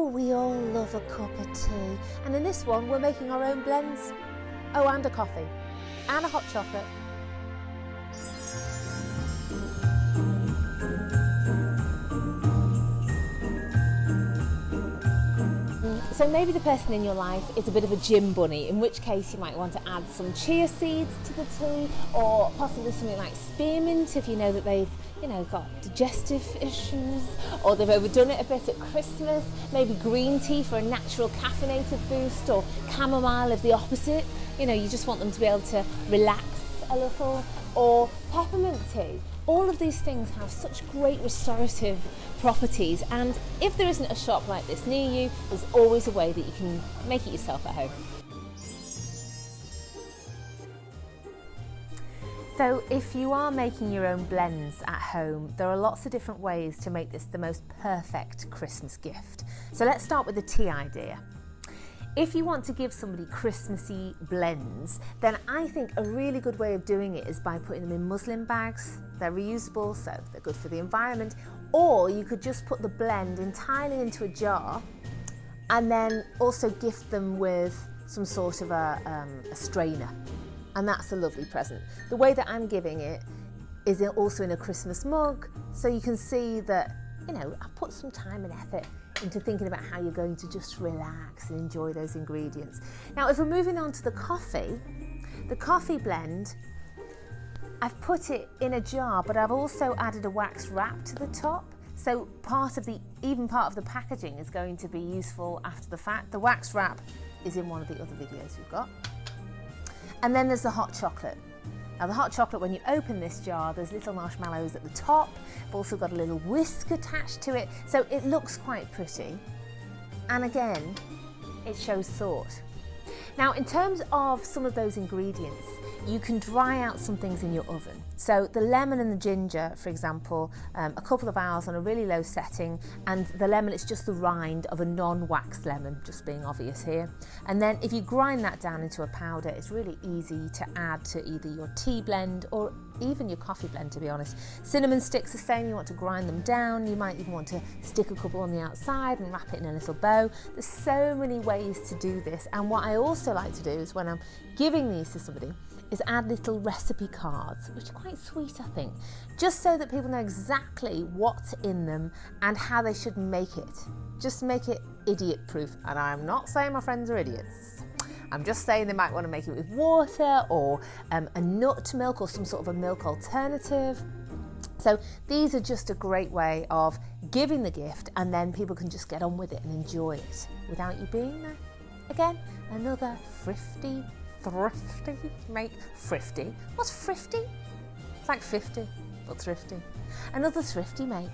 we all love a cup of tea. And in this one, we're making our own blends. Oh, and a coffee. And a hot chocolate. So maybe the person in your life is a bit of a gym bunny, in which case you might want to add some chia seeds to the tea, or possibly something like spearmint if you know that they've got digestive issues, or they've overdone it a bit at Christmas. Maybe green tea for a natural caffeinated boost, or chamomile if the opposite. You just want them to be able to relax a little, or peppermint tea. All of these things have such great restorative properties, and if there isn't a shop like this near you, there's always a way that you can make it yourself at home. So if you are making your own blends at home, there are lots of different ways to make this the most perfect Christmas gift. So let's start with the tea idea. If you want to give somebody Christmassy blends, then I think a really good way of doing it is by putting them in muslin bags. They're reusable, so they're good for the environment. Or you could just put the blend entirely into a jar and then also gift them with some sort of a strainer. And that's a lovely present. The way that I'm giving it is also in a Christmas mug, so you can see that, I've put some time and effort into thinking about how you're going to just relax and enjoy those ingredients. Now, if we're moving on to the coffee blend, I've put it in a jar, but I've also added a wax wrap to the top. So part of the packaging is going to be useful after the fact. The wax wrap is in one of the other videos we've got. And then there's the hot chocolate. Now the hot chocolate, when you open this jar, there's little marshmallows at the top. I've also got a little whisk attached to it, so it looks quite pretty. And again, it shows thought. Now, in terms of some of those ingredients, you can dry out some things in your oven. So the lemon and the ginger, for example, a couple of hours on a really low setting, and the lemon, it's just the rind of a non-waxed lemon, just being obvious here. And then if you grind that down into a powder, it's really easy to add to either your tea blend or even your coffee blend, to be honest. Cinnamon sticks the same, you want to grind them down. You might even want to stick a couple on the outside and wrap it in a little bow. There's so many ways to do this. And what I also like to do is, when I'm giving these to somebody, is add little recipe cards, which are quite sweet, I think, just so that people know exactly what's in them and how they should make it. Just make it idiot-proof. And I'm not saying my friends are idiots. I'm just saying they might want to make it with water or a nut milk or some sort of a milk alternative. So these are just a great way of giving the gift, and then people can just get on with it and enjoy it without you being there. Again, another thrifty make. Thrifty? What's thrifty? It's like 50, but thrifty. Another thrifty make.